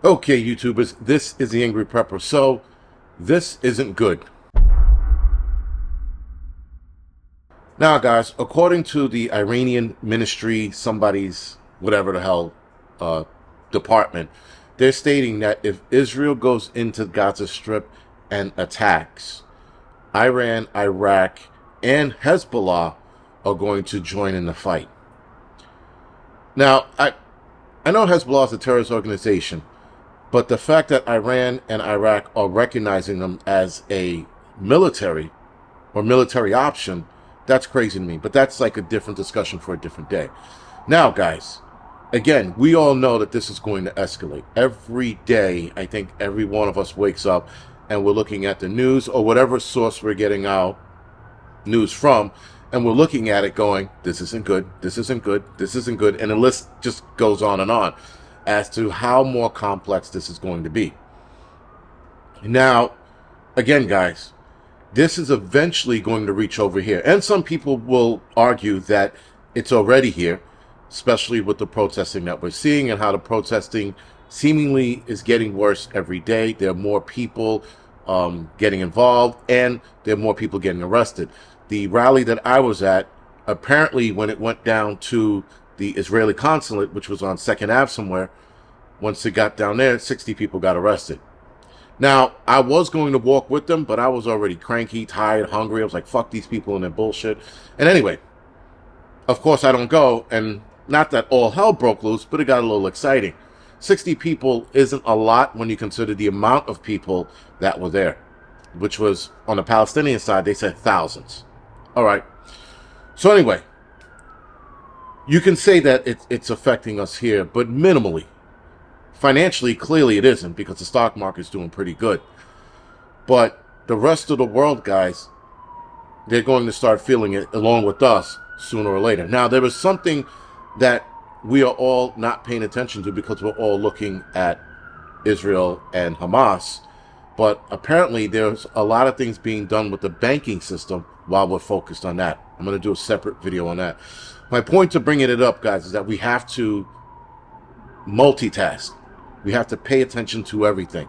Okay, YouTubers, this is the Angryprepper. So, this isn't good. Now, guys, according to the Iranian ministry, somebody's whatever the hell uh, department, they're stating that if Israel goes into Gaza Strip and attacks, Iran, Iraq, and Hezbollah are going to join in the fight. Now, I know Hezbollah is a terrorist organization, but the fact that Iran and Iraq are recognizing them as a military or military option, that's crazy to me. But that's like a different discussion for a different day. Now, guys, again, we all know that this is going to escalate. Every day, I think every one of us wakes up and we're looking at the news or whatever source we're getting our news from, and we're looking at it going, this isn't good, this isn't good, this isn't good, and the list just goes on as to how more complex this is going to be. Now, again, guys, this is eventually going to reach over here. And some people will argue that it's already here, especially with the protesting that we're seeing and how the protesting seemingly is getting worse every day. There are more people getting involved, and there are more people getting arrested. The rally that I was at, apparently when it went down to the Israeli consulate, which was on 2nd Ave somewhere, once it got down there, 60 people got arrested. Now, I was going to walk with them, but I was already cranky, tired, hungry. I was like, fuck these people and their bullshit. And anyway, of course I don't go, and not that all hell broke loose, but it got a little exciting. 60 people isn't a lot when you consider the amount of people that were there, which was, on the Palestinian side, they said thousands. All right. So anyway, you can say that it's affecting us here, but minimally. Financially, clearly it isn't, because the stock market's doing pretty good. But the rest of the world, guys, they're going to start feeling it along with us sooner or later. Now, there is something that we are all not paying attention to because we're all looking at Israel and Hamas. But apparently there's a lot of things being done with the banking system while we're focused on that. I'm going to do a separate video on that. My point to bringing it up, guys, is that we have to multitask. We have to pay attention to everything.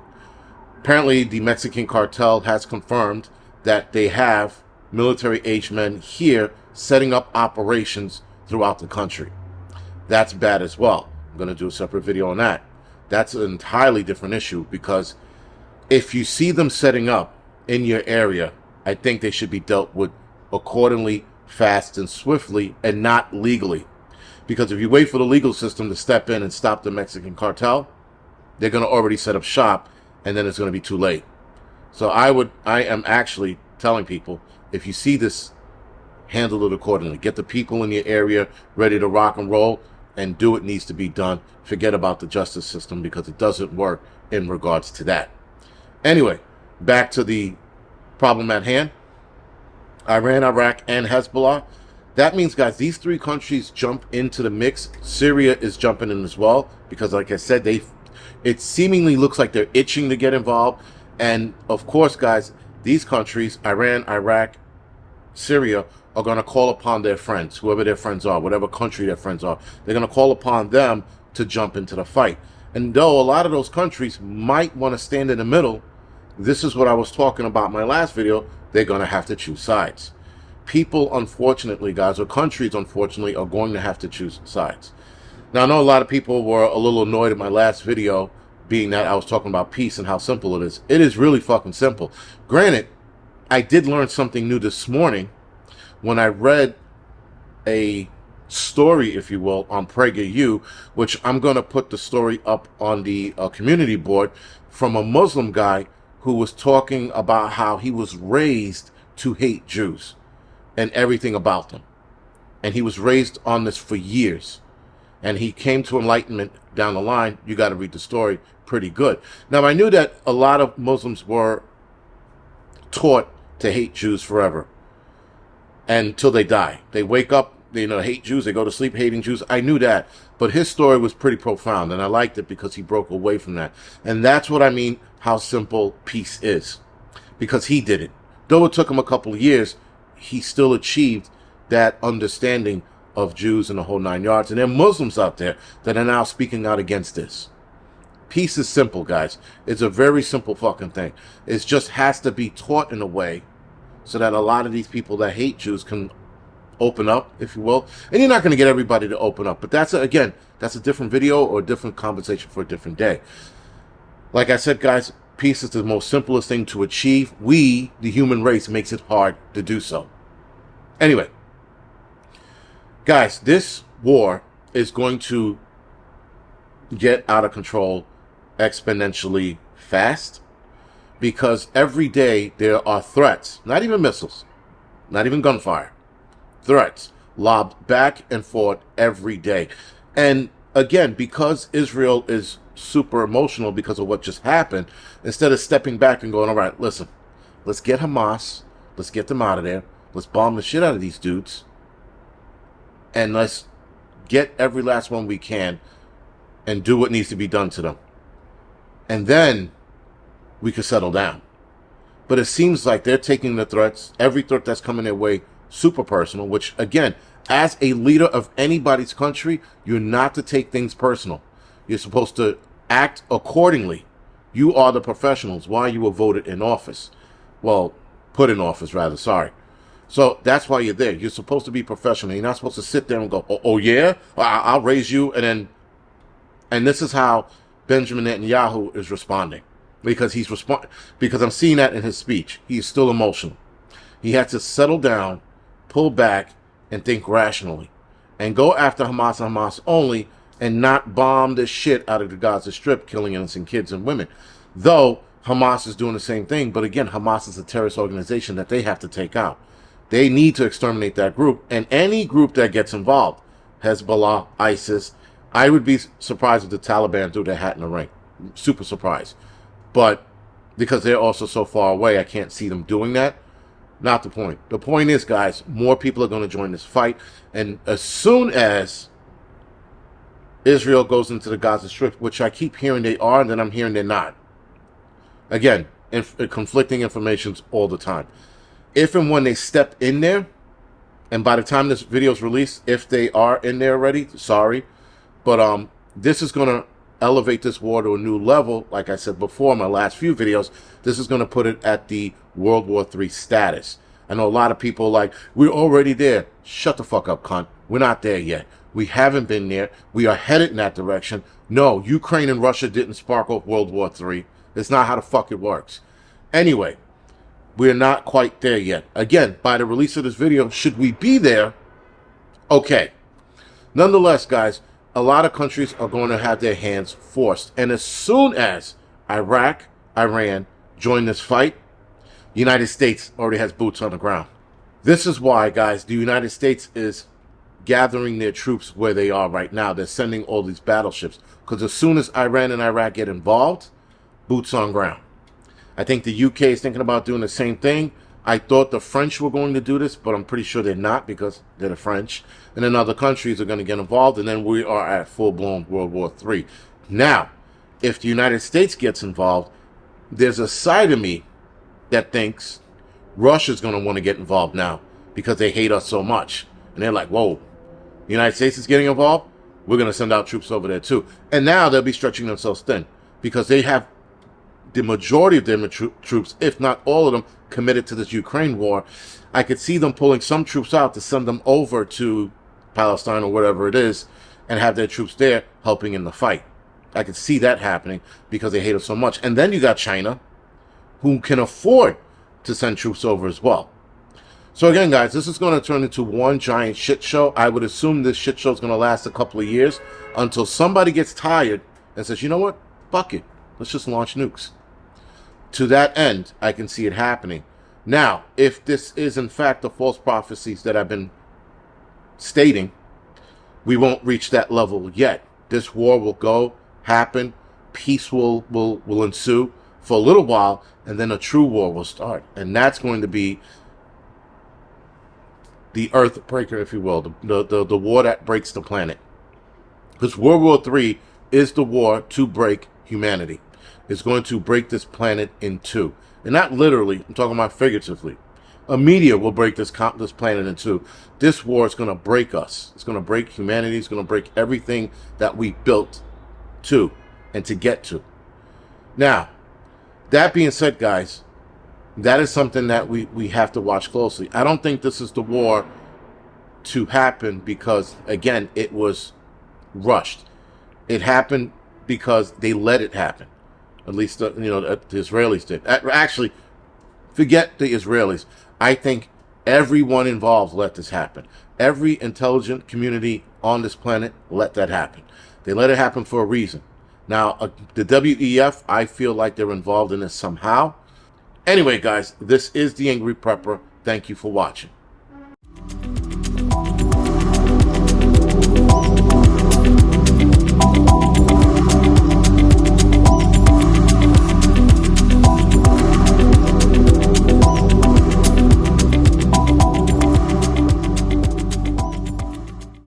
Apparently, the Mexican cartel has confirmed that they have military-aged men here setting up operations throughout the country. That's bad as well. I'm going to do a separate video on that. That's an entirely different issue, because if you see them setting up in your area, I think they should be dealt with accordingly, fast and swiftly, and not legally. Because if you wait for the legal system to step in and stop the Mexican cartel, they're going to already set up shop, and then it's going to be too late. So I am actually telling people, if you see this, handle it accordingly. Get the people in your area ready to rock and roll, and do what needs to be done. Forget about the justice system, because it doesn't work in regards to that. Anyway, back to the problem at hand. Iran, Iraq, and Hezbollah. That means, guys, these three countries jump into the mix. Syria is jumping in as well, because like I said, it seemingly looks like they're itching to get involved. And of course, guys, these countries, Iran, Iraq, Syria, are going to call upon their friends, whoever their friends are, whatever country their friends are. They're going to call upon them to jump into the fight. And though a lot of those countries might want to stand in the middle, this is what I was talking about in my last video, they're going to have to choose sides. People, unfortunately, guys, or countries, unfortunately, are going to have to choose sides. Now, I know a lot of people were a little annoyed at my last video, being that I was talking about peace and how simple it is. It is really fucking simple. Granted, I did learn something new this morning when I read a story, if you will, on PragerU, which I'm going to put the story up on the community board, from a Muslim guy who was talking about how he was raised to hate Jews and everything about them. And he was raised on this for years. And he came to enlightenment down the line. You got to read the story. Pretty good. Now, I knew that a lot of Muslims were taught to hate Jews forever, until they die. They wake up, hate Jews. They go to sleep hating Jews. I knew that. But his story was pretty profound, and I liked it because he broke away from that. And that's what I mean, how simple peace is. Because he did it. Though it took him a couple of years, he still achieved that understanding of Jews and the whole 9 yards. And there are Muslims out there that are now speaking out against this. Peace is simple, guys. It's a very simple fucking thing. It just has to be taught in a way so that a lot of these people that hate Jews can open up, if you will. And you're not going to get everybody to open up. But that's, again, that's a different video or a different conversation for a different day. Like I said, guys, peace is the most simplest thing to achieve. We, the human race, makes it hard to do so. Anyway, guys, this war is going to get out of control exponentially fast because every day there are threats, not even missiles, not even gunfire, threats lobbed back and forth every day. And again, because Israel is super emotional because of what just happened, instead of stepping back and going, all right, listen, let's get Hamas, let's get them out of there, let's bomb the shit out of these dudes, and let's get every last one we can and do what needs to be done to them. And then we could settle down. But it seems like they're taking the threats, every threat that's coming their way, super personal, which, again, as a leader of anybody's country, you're not to take things personal. You're supposed to act accordingly. You are the professionals. Why you were voted in office. Well, put in office, rather, sorry. So that's why you're there. You're supposed to be professional. You're not supposed to sit there and go, oh yeah, I'll raise you. And this is how Benjamin Netanyahu is responding. Because because I'm seeing that in his speech. He's still emotional. He had to settle down, pull back, and think rationally. And go after Hamas and Hamas only, and not bomb the shit out of the Gaza Strip, killing innocent kids and women. Though Hamas is doing the same thing, but again, Hamas is a terrorist organization that they have to take out. They need to exterminate that group, and any group that gets involved, Hezbollah, ISIS, I would be surprised if the Taliban threw their hat in the ring. Super surprised. But because they're also so far away, I can't see them doing that. Not the point. The point is, guys, more people are going to join this fight. And as soon as Israel goes into the Gaza Strip, which I keep hearing they are, and then I'm hearing they're not. Again, conflicting informations all the time. If and when they step in there, and by the time this video is released, if they are in there already, sorry. But this is going to elevate this war to a new level. Like I said before in my last few videos, this is going to put it at the World War III status. I know a lot of people are like, we're already there. Shut the fuck up, cunt. We're not there yet. We haven't been there. We are headed in that direction. No, Ukraine and Russia didn't spark off World War III. That's not how the fuck it works. Anyway, we're not quite there yet. Again, by the release of this video, should we be there? Okay. Nonetheless, guys, a lot of countries are going to have their hands forced. And as soon as Iraq, Iran join this fight, the United States already has boots on the ground. This is why, guys, the United States is gathering their troops where they are right now. They're sending all these battleships. Because as soon as Iran and Iraq get involved, boots on ground. I think the UK is thinking about doing the same thing. I thought the French were going to do this, but I'm pretty sure they're not because they're the French. And then other countries are going to get involved, and then we are at full-blown World War III. Now, if the United States gets involved, there's a side of me that thinks Russia's going to want to get involved now because they hate us so much. And they're like, whoa, the United States is getting involved? We're going to send out troops over there too. And now they'll be stretching themselves thin because they have the majority of their troops, if not all of them, committed to this Ukraine war. I could see them pulling some troops out to send them over to Palestine or whatever it is and have their troops there helping in the fight. I could see that happening because they hate us so much. And then you got China, who can afford to send troops over as well. So again, guys, this is going to turn into one giant shit show. I would assume this shit show is going to last a couple of years until somebody gets tired and says, you know what? Fuck it. Let's just launch nukes. To that end, I can see it happening. Now, if this is in fact the false prophecies that I've been stating, we won't reach that level yet. This war will happen, peace will ensue for a little while, and then a true war will start. And that's going to be the earth breaker, if you will, the war that breaks the planet. Because World War III is the war to break humanity. It's going to break this planet in two. And not literally, I'm talking about figuratively. A meteor will break this planet in two. This war is going to break us. It's going to break humanity. It's going to break everything that we built to and to get to. Now, that being said, guys, that is something that we have to watch closely. I don't think this is the war to happen because, again, it was rushed. It happened because they let it happen. At least, the Israelis did. Actually, forget the Israelis. I think everyone involved let this happen. Every intelligent community on this planet let that happen. They let it happen for a reason. Now, the WEF, I feel like they're involved in this somehow. Anyway, guys, this is the Angry Prepper. Thank you for watching.